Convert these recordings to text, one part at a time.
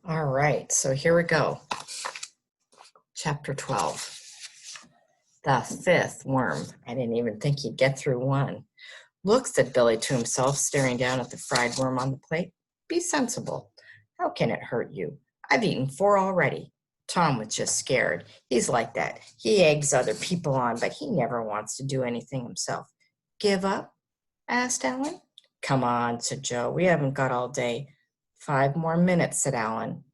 All right, so here we go. Chapter 12. The fifth worm. I didn't even think he'd get through one. Look, said Billy to himself, staring down at the fried worm on the plate. Be sensible. How can it hurt you? I've eaten 4 already. Tom was just scared. He's like that. He eggs other people on, but he never wants to do anything himself. Give up? Asked Alan. Come on, said Joe. We haven't got all day. 5 more minutes, said Alan.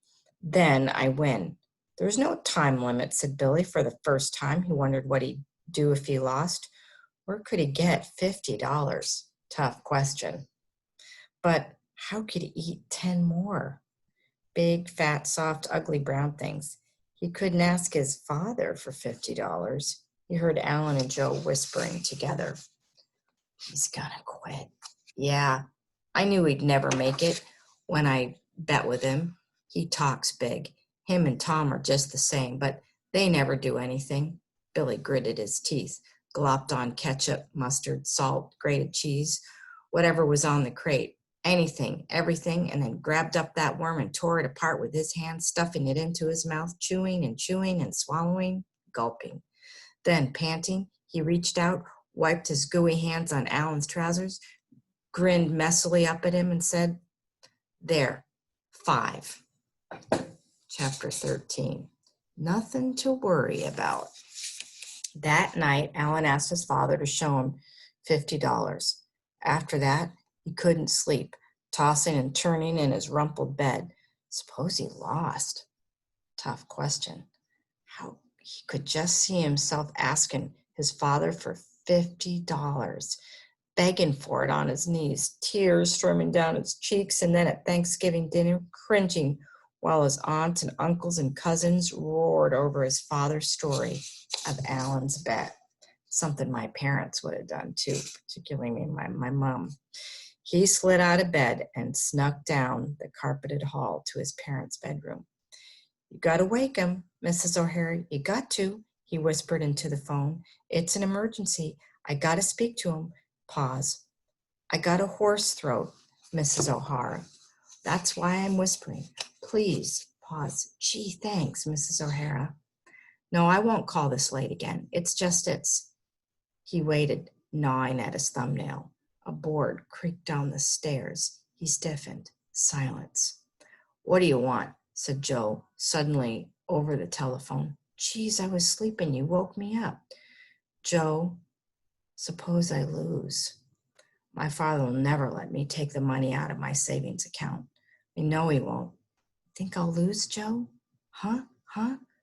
Then I win. There's no time limit, said Billy. For the first time, he wondered what he'd do if he lost. Where could he get $50? Tough question. But how could he eat 10 more? Big, fat, soft, ugly brown things. He couldn't ask his father for $50. He heard Alan and Joe whispering together. He's gonna quit. Yeah, I knew he'd never make it when I bet with him. He talks big. Him and Tom are just the same, but they never do anything. Billy gritted his teeth, glopped on ketchup, mustard, salt, grated cheese, whatever was on the crate, anything, everything, and then grabbed up that worm and tore it apart with his hands, stuffing it into his mouth, chewing and swallowing, gulping. Then, panting, he reached out, wiped his gooey hands on Alan's trousers, grinned messily up at him, and said, There, 5. Chapter 13. Nothing to worry about. That night, Alan asked his father to show him $50. After that, he couldn't sleep, tossing and turning in his rumpled bed. Suppose he lost? Tough question. How he could just see himself asking his father for $50, begging for it on his knees, tears streaming down his cheeks, and then at Thanksgiving dinner, cringing while his aunts and uncles and cousins roared over his father's story of Alan's bet. Something my parents would have done too, particularly me and my mom. He slid out of bed and snuck down the carpeted hall to his parents' bedroom. You got to wake him, Mrs. O'Hara. You got to, he whispered into the phone. It's an emergency. I got to speak to him. Pause. I got a hoarse throat, Mrs. O'Hara. That's why I'm whispering. Please, pause. Gee, thanks, Mrs. O'Hara. No, I won't call this late again. It's. He waited, gnawing at his thumbnail. A board creaked down the stairs. He stiffened. Silence. What do you want? Said Joe, suddenly over the telephone. Geez, I was sleeping. You woke me up. Joe, suppose I lose. My father will never let me take the money out of my savings account. I know he won't. Think I'll lose, Joe? Huh?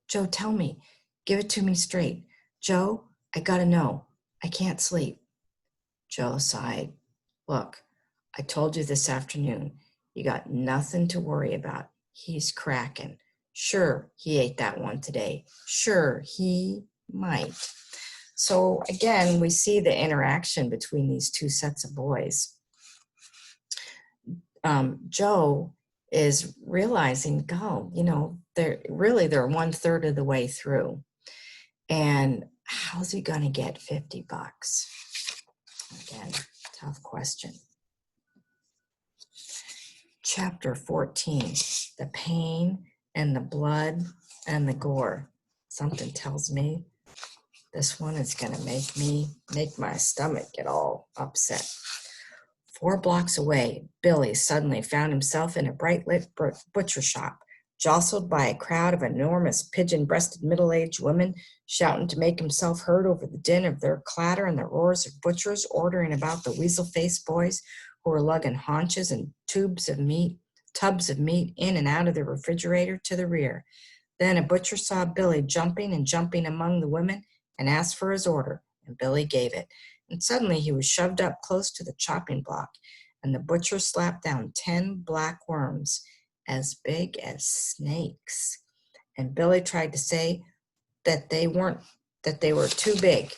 Joe, tell me. Give it to me straight. Joe, I gotta know. I can't sleep. Joe sighed. Look, I told you this afternoon. You got nothing to worry about. He's cracking. Sure, he ate that one today. Sure, he might. So again, we see the interaction between these two sets of boys. Joe is realizing, they're 1/3 of the way through. And how's he going to get $50? Again, tough question. Chapter 14, the pain and the blood and the gore. Something tells me this one is going to make my stomach get all upset. 4 blocks away, Billy suddenly found himself in a bright-lit butcher shop, jostled by a crowd of enormous pigeon-breasted middle-aged women, shouting to make himself heard over the din of their clatter and the roars of butchers ordering about the weasel-faced boys who were lugging haunches and tubs of meat in and out of the refrigerator to the rear. Then a butcher saw Billy jumping among the women and asked for his order, and Billy gave it. And suddenly he was shoved up close to the chopping block, and the butcher slapped down 10 black worms as big as snakes. And Billy tried to say that they were too big.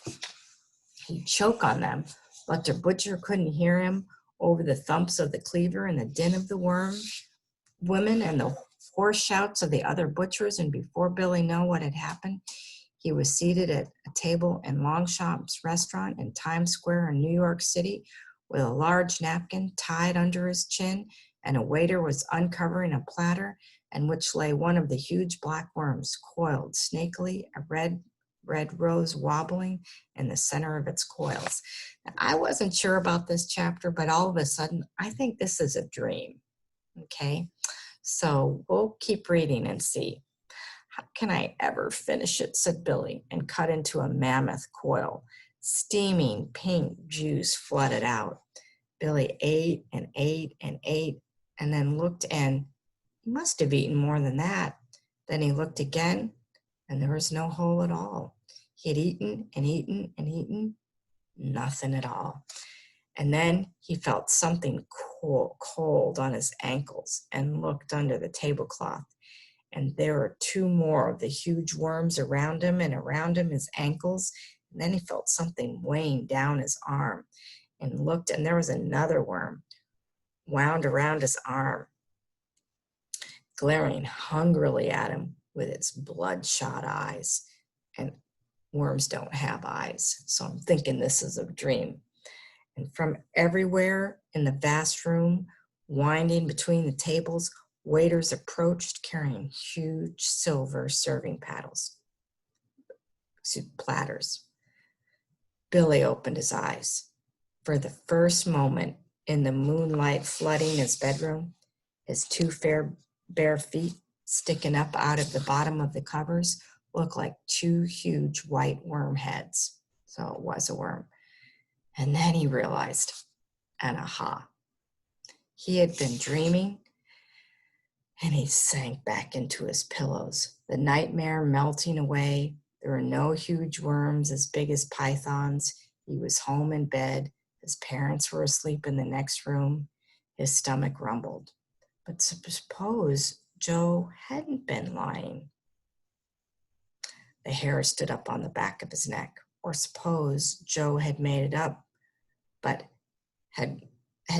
He'd choke on them, but the butcher couldn't hear him over the thumps of the cleaver and the din of the women and the hoarse shouts of the other butchers. And before Billy knew what had happened, he was seated at a table in Longchamp's restaurant in Times Square in New York City with a large napkin tied under his chin and a waiter was uncovering a platter in which lay one of the huge black worms, coiled snakily, a red rose wobbling in the center of its coils. Now, I wasn't sure about this chapter, but all of a sudden, I think this is a dream. Okay, so we'll keep reading and see. How can I ever finish it, said Billy, and cut into a mammoth coil. Steaming pink juice flooded out. Billy ate and ate and ate, and then looked, and he must have eaten more than that. Then he looked again, and there was no hole at all. He had eaten and eaten and eaten, nothing at all. And then he felt something cold on his ankles and looked under the tablecloth. And there were two more of the huge worms around him and around him, his ankles. And then he felt something weighing down his arm and looked, and there was another worm wound around his arm, glaring hungrily at him with its bloodshot eyes. And worms don't have eyes, so I'm thinking this is a dream. And from everywhere in the vast room, winding between the tables, waiters approached carrying huge silver serving platters. Billy opened his eyes. For the first moment in the moonlight flooding his bedroom, his two bare feet sticking up out of the bottom of the covers looked like two huge white worm heads. So it was a worm. And then he realized, and aha, he had been dreaming, and he sank back into his pillows, the nightmare melting away. There were no huge worms as big as pythons. He was home in bed. His parents were asleep in the next room. His stomach rumbled. But suppose Joe hadn't been lying. The hair stood up on the back of his neck. Or suppose Joe had made it up, but had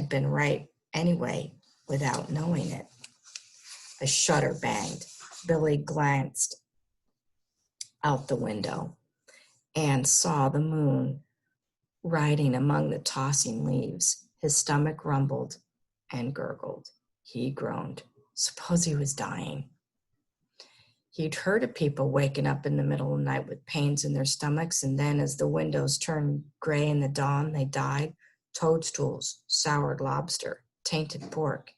been right anyway without knowing it. A shutter banged. Billy glanced out the window and saw the moon riding among the tossing leaves. His stomach rumbled and gurgled. He groaned. Suppose he was dying. He'd heard of people waking up in the middle of the night with pains in their stomachs, and then as the windows turned gray in the dawn, they died. Toadstools, soured lobster, tainted pork.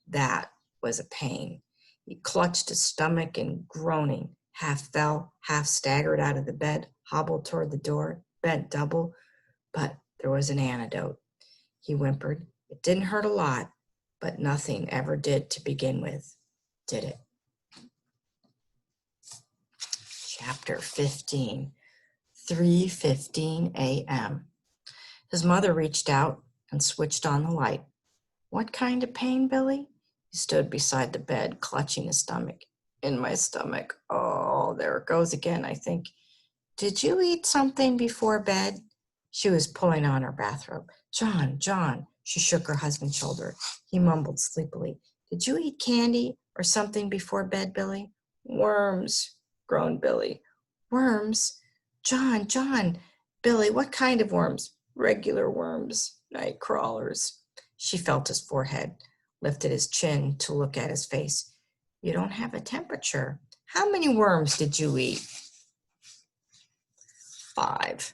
That was a pain. He clutched his stomach and groaning, half fell, half staggered out of the bed, hobbled toward the door, bent double, but there was an antidote. He whimpered. It didn't hurt a lot, but nothing ever did to begin with, did it? Chapter 15, 3:15 a.m. His mother reached out and switched on the light. What kind of pain, Billy? He stood beside the bed, clutching his stomach. In my stomach. Oh, there it goes again, I think. Did you eat something before bed? She was pulling on her bathrobe. John. She shook her husband's shoulder. He mumbled sleepily. Did you eat candy or something before bed, Billy? Worms, groaned Billy. Worms? John. Billy, what kind of worms? Regular worms, night crawlers. She felt his forehead, lifted his chin to look at his face. You don't have a temperature. How many worms did you eat? 5.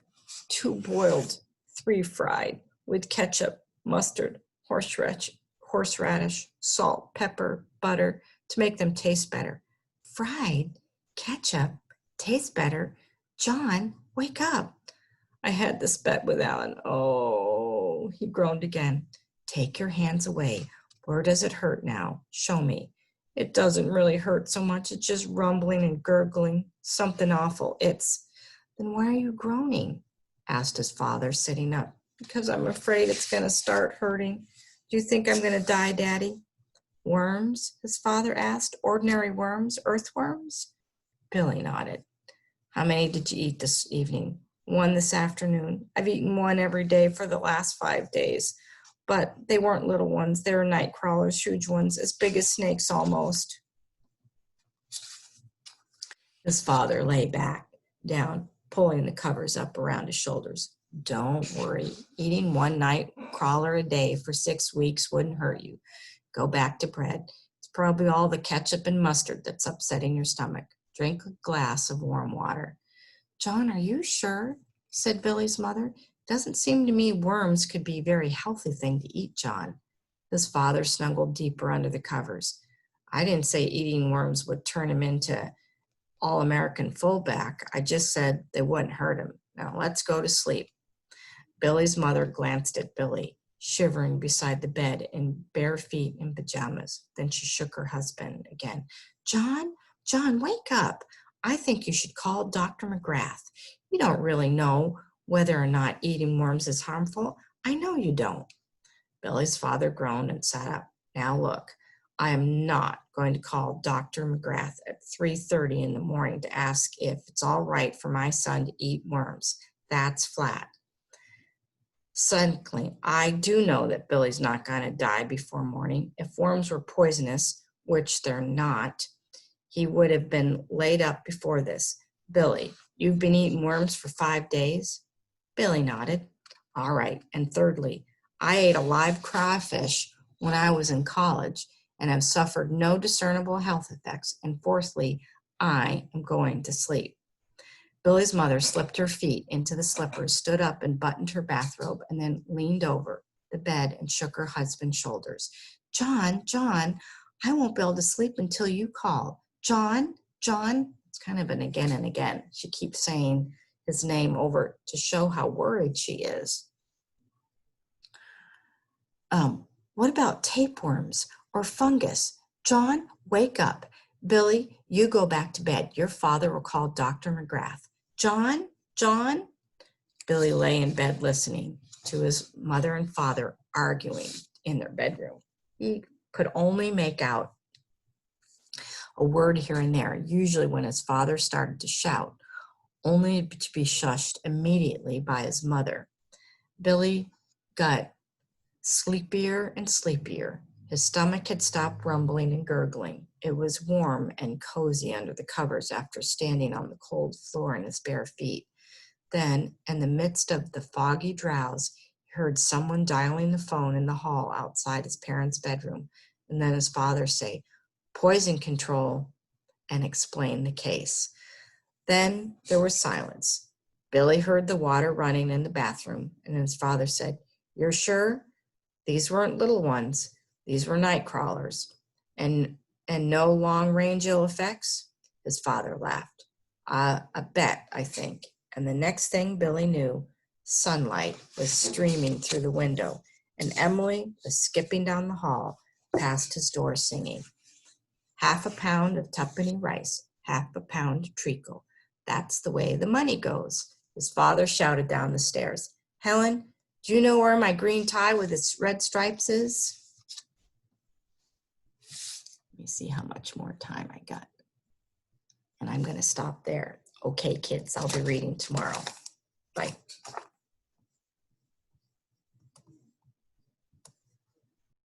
2 boiled, 3 fried, with ketchup, mustard, horseradish, salt, pepper, butter, to make them taste better. Fried? Ketchup? Taste better? John, wake up. I had this bet with Alan. Oh, he groaned again. Take your hands away. Where does it hurt now? Show me. It doesn't really hurt so much. It's just rumbling and gurgling. Something awful. Then why are you groaning? Asked his father, sitting up. Because I'm afraid it's going to start hurting. Do you think I'm going to die, Daddy? Worms? His father asked. Ordinary worms? Earthworms? Billy nodded. How many did you eat this evening? 1 this afternoon. I've eaten 1 every day for the last 5 days. But they weren't little ones. They were night crawlers, huge ones, as big as snakes almost. His father lay back, down, pulling the covers up around his shoulders. Don't worry. Eating 1 night crawler a day for 6 weeks wouldn't hurt you. Go back to bread. It's probably all the ketchup and mustard that's upsetting your stomach. Drink a glass of warm water. John, are you sure? Said Billy's mother. Doesn't seem to me worms could be a very healthy thing to eat, John. His father snuggled deeper under the covers. I didn't say eating worms would turn him into all-American fullback. I just said they wouldn't hurt him. Now let's go to sleep. Billy's mother glanced at Billy, shivering beside the bed in bare feet and pajamas. Then she shook her husband again. John, wake up. I think you should call Dr. McGrath. You don't really know whether or not eating worms is harmful. I know you don't. Billy's father groaned and sat up. Now look, I am not going to call Dr. McGrath at 3:30 in the morning to ask if it's all right for my son to eat worms. That's flat. Secondly, I do know that Billy's not going to die before morning. If worms were poisonous, which they're not, he would have been laid up before this. Billy, you've been eating worms for 5 days? Billy nodded. All right. And thirdly, I ate a live crawfish when I was in college and have suffered no discernible health effects. And fourthly, I am going to sleep. Billy's mother slipped her feet into the slippers, stood up and buttoned her bathrobe, and then leaned over the bed and shook her husband's shoulders. John, I won't be able to sleep until you call. John, it's kind of an again and again. She keeps saying his name over to show how worried she is. What about tapeworms or fungus? John, wake up. Billy, you go back to bed. Your father will call Dr. McGrath. John? Billy lay in bed listening to his mother and father arguing in their bedroom. He could only make out a word here and there, usually when his father started to shout, only to be shushed immediately by his mother. Billy got sleepier and sleepier. His stomach had stopped rumbling and gurgling. It was warm and cozy under the covers after standing on the cold floor in his bare feet. Then, in the midst of the foggy drowse, he heard someone dialing the phone in the hall outside his parents' bedroom, and then his father say, "Poison control," and explain the case. Then there was silence. Billy heard the water running in the bathroom, and his father said, "You're sure? These weren't little ones. These were night crawlers. And no long-range ill effects?" His father laughed. A bet, I think. And the next thing Billy knew, sunlight was streaming through the window, and Emily was skipping down the hall past his door singing, "Half a pound of tuppenny rice, half a pound of treacle. That's the way the money goes." His father shouted down the stairs, "Helen, do you know where my green tie with its red stripes is?" Let me see how much more time I got. And I'm going to stop there. Okay, kids, I'll be reading tomorrow. Bye.